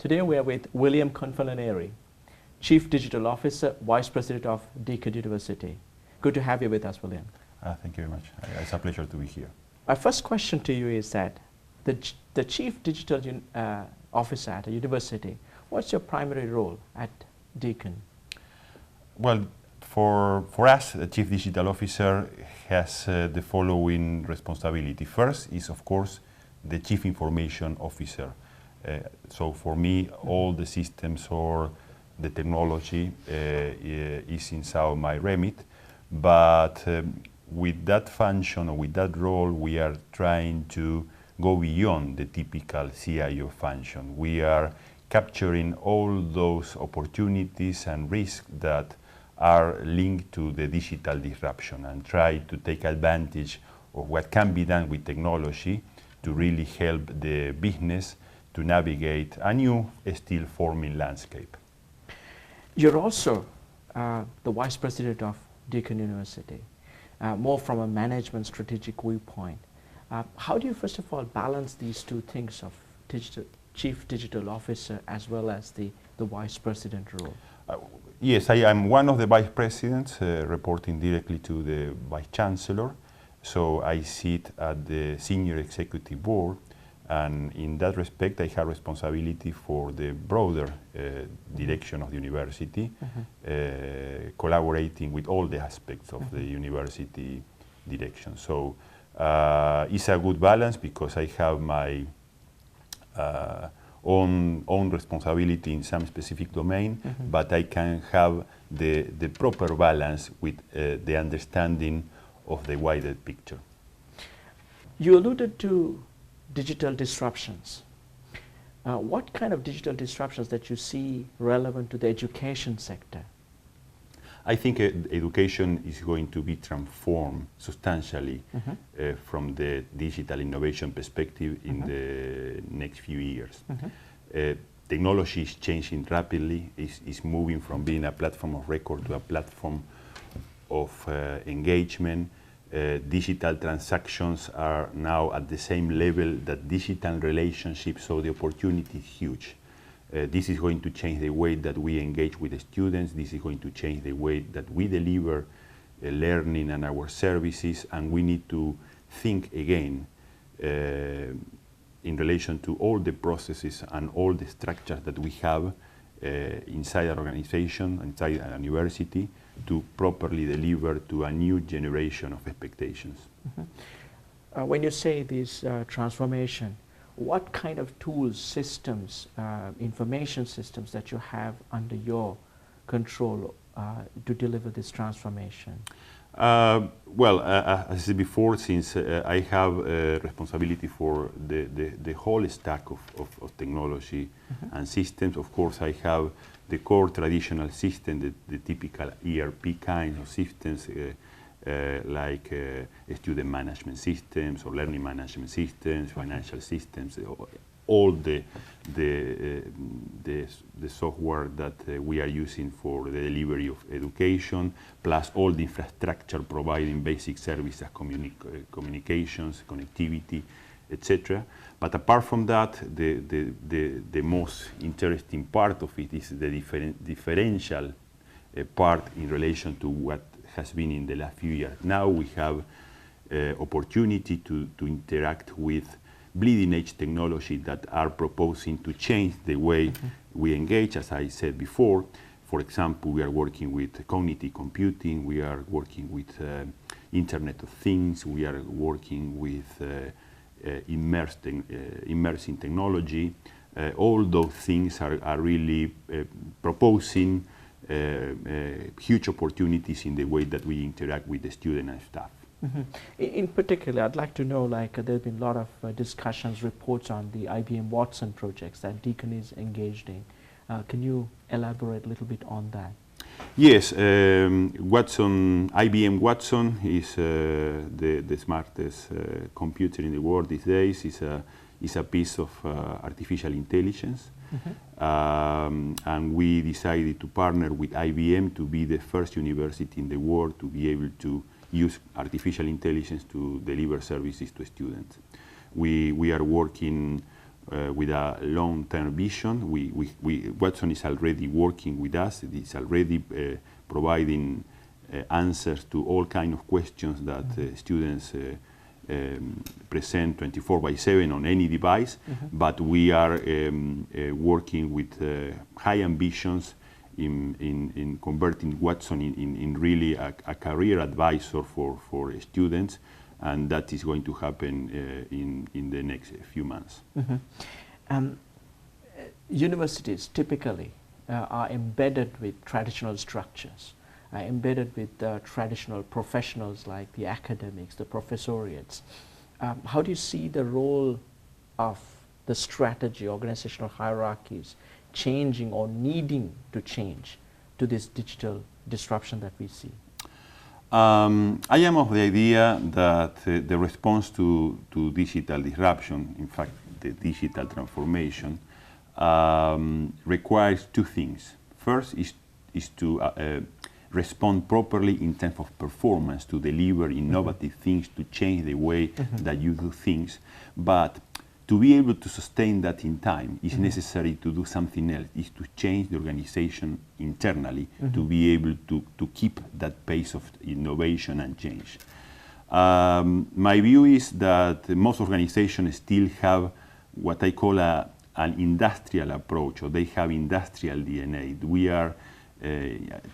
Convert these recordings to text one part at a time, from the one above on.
Today we are with William Confalonieri, Chief Digital Officer, Vice President of Deakin University. Good to have you with us, William. Thank you very much. It's a pleasure to be here. My first question to you is that the Chief Digital Officer at a university, what's your primary role at Deakin? Well, for us, the Chief Digital Officer has the following responsibility. First is, of course, the Chief Information Officer. So for me, all the systems or the technology is inside my remit, but with that function or with that role, we are trying to go beyond the typical CIO function. We are capturing all those opportunities and risks that are linked to the digital disruption and try to take advantage of what can be done with technology to really help the business to navigate a new, still forming landscape. You're also the Vice President of Deakin University, more from a management strategic viewpoint. How do you first of all balance these two things of Chief Digital Officer as well as the Vice President role? Yes, I am one of the Vice Presidents reporting directly to the Vice Chancellor. So I sit at the Senior Executive Board, and in that respect I have responsibility for the broader direction of the university, collaborating with all the aspects of the university direction. So it's a good balance because I have my own responsibility in some specific domain, but I can have the proper balance with the understanding of the wider picture. You alluded to digital disruptions. What kind of digital disruptions that you see relevant to the education sector? I think education is going to be transformed substantially from the digital innovation perspective in the next few years. Technology is changing rapidly, is moving from being a platform of record to a platform of engagement. Digital transactions are now at the same level that digital relationships, so the opportunity is huge. This is going to change the way that we engage with the students. This is going to change the way that we deliver learning and our services, and we need to think again in relation to all the processes and all the structures that we have inside our organization, inside our university, to properly deliver to a new generation of expectations. When you say this transformation, what kind of tools, systems, information systems that you have under your control to deliver this transformation? Well, as I said before, since I have responsibility for the whole stack of technology and systems, of course I have the core traditional system, the typical ERP kind of systems, like student management systems or learning management systems, financial systems, all the software that we are using for the delivery of education, plus all the infrastructure providing basic services, communications, connectivity, etc. But apart from that, the most interesting part of it is the differential part in relation to what has been in the last few years. Now we have opportunity to interact with bleeding edge technology that are proposing to change the way we engage, as I said before. For example, we are working with cognitive computing, we are working with Internet of Things, we are working with immersing technology. All those things are really proposing huge opportunities in the way that we interact with the student and staff. In particular, I'd like to know, like, there have been a lot of discussions, reports on the IBM Watson projects that Deakin is engaged in. Can you elaborate a little bit on that? Yes, IBM Watson is the smartest computer in the world these days. It's a piece of artificial intelligence. And we decided to partner with IBM to be the first university in the world to be able to use artificial intelligence to deliver services to students. We are working with a long-term vision. Watson is already working with us. It is already providing answers to all kinds of questions that students present 24/7 on any device. But we are working with high ambitions in converting Watson in really a career advisor for students, and that is going to happen in the next few months. Universities typically are embedded with traditional structures, embedded with traditional professionals like the academics, the professoriates. How do you see the role of the strategy, organizational hierarchies changing or needing to change to this digital disruption that we see? I am of the idea that the response to digital disruption, in fact, the digital transformation, requires two things. First is to respond properly in terms of performance, to deliver innovative things, to change the way that you do things. But to be able to sustain that in time, it's necessary to do something else, is to change the organization internally to be able to keep that pace of innovation and change. My view is that most organizations still have what I call an industrial approach, or they have industrial DNA. We are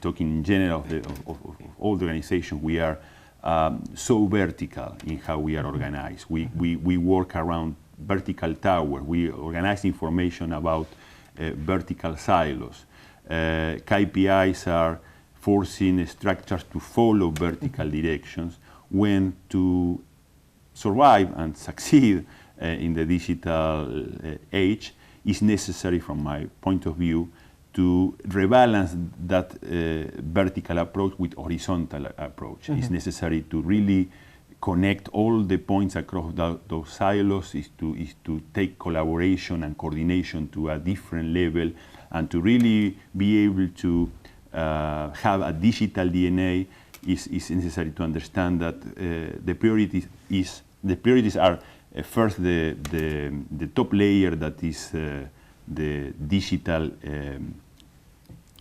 talking in general of all the organizations, we are so vertical in how we are organized. We work around vertical tower. We organize information about vertical silos. KPIs are forcing structures to follow vertical directions, when to survive and succeed in the digital age is necessary, from my point of view, to rebalance that vertical approach with horizontal approach. It's necessary to really connect all the points across those silos, is to take collaboration and coordination to a different level, and to really be able to have a digital DNA. Is necessary to understand that the priorities are first the top layer, that is the digital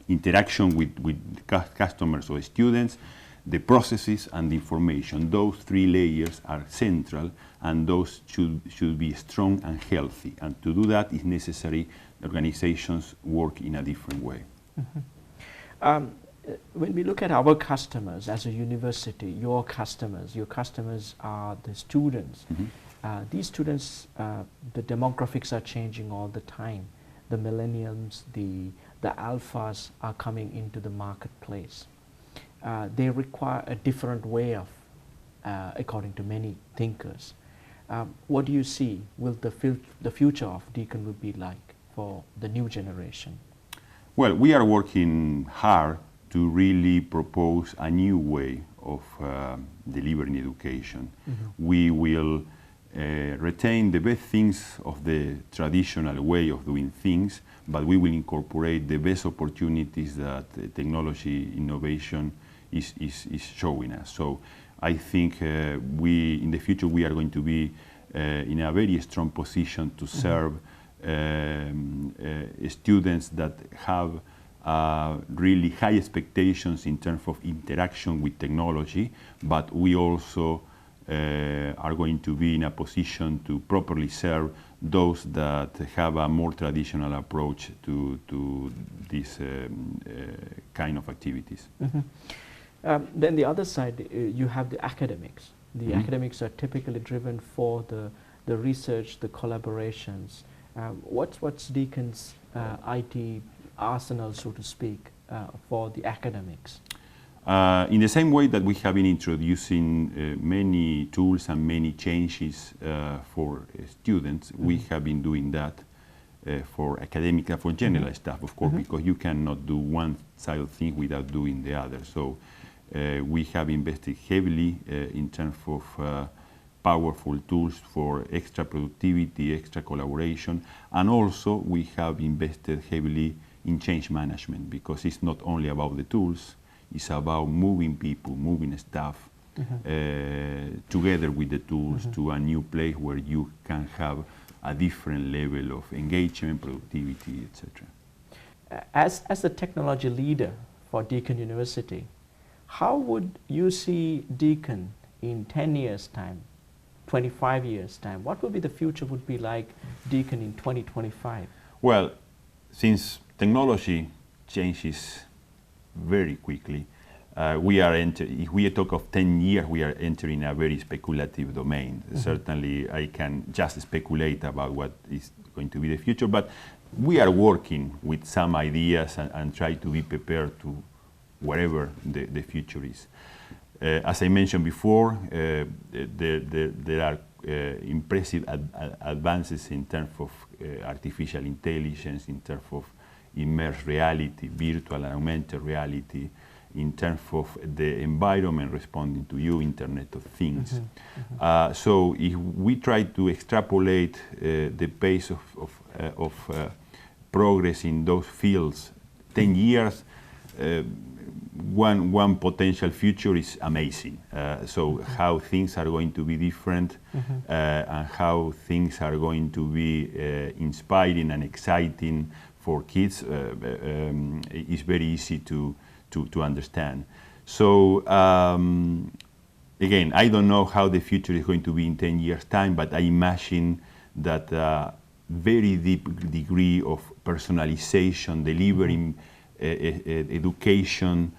interaction with customers or students, the processes and the information. Those three layers are central, and those should be strong and healthy. And to do that, it's necessary organizations work in a different way. When we look at our customers as a university, your customers are the students. These students, the demographics are changing all the time. The millennials, the alphas are coming into the marketplace. They require a different way of, according to many thinkers. What do you see will the future of Deakin will be like for the new generation? Well, we are working hard to really propose a new way of delivering education. We will retain the best things of the traditional way of doing things, but we will incorporate the best opportunities that technology innovation is showing us. So I think in the future we are going to be in a very strong position to serve students that have really high expectations in terms of interaction with technology, but we also are going to be in a position to properly serve those that have a more traditional approach to this kind of activities. Then the other side, you have the academics. The academics are typically driven for the research, the collaborations. What's Deakin's IT arsenal, so to speak, for the academics? In the same way that we have been introducing many tools and many changes for students, we have been doing that for academic and for general staff, of course, because you cannot do one side of things without doing the other. So we have invested heavily in terms of powerful tools for extra productivity, extra collaboration, and also we have invested heavily in change management, because it's not only about the tools, it's about moving people, moving staff together with the tools to a new place where you can have a different level of engagement, productivity, etc. As the technology leader for Deakin University, how would you see Deakin in 10 years' time, 25 years' time? What would be the future would be like Deakin in 2025? Well, since technology changes very quickly, if we talk of 10 years, we are entering a very speculative domain. Mm-hmm. Certainly, I can just speculate about what is going to be the future, but we are working with some ideas and try to be prepared to whatever the future is. As I mentioned before, there are impressive advances in terms of artificial intelligence, in terms of immersed reality, virtual and augmented reality, in terms of the environment responding to you, Internet of Things. Mm-hmm. Mm-hmm. So if we try to extrapolate the pace of progress in those fields, 10 years, one potential future is amazing. So mm-hmm. how things are going to be different, mm-hmm. And how things are going to be inspiring and exciting for kids is very easy to understand. So again, I don't know how the future is going to be in 10 years' time, but I imagine that very deep degree of personalization, delivering education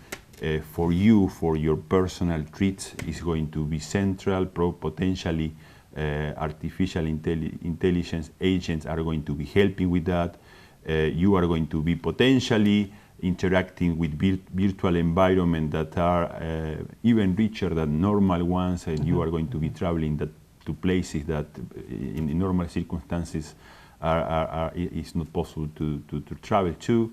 for you, for your personal treats is going to be central. Potentially artificial intelligence agents are going to be helping with that. You are going to be potentially interacting with virtual environments that are even richer than normal ones, and mm-hmm. you are going to be traveling to places that in normal circumstances is not possible to travel to.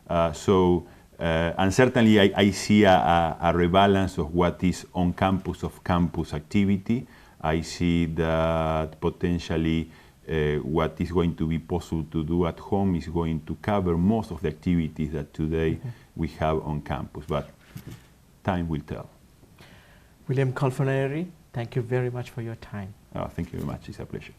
And certainly I see a rebalance of what is on campus of campus activity. I see that potentially what is going to be possible to do at home is going to cover most of the activities that today mm-hmm. we have on campus, but time will tell. William Confalonieri, thank you very much for your time. Thank you very much, it's a pleasure.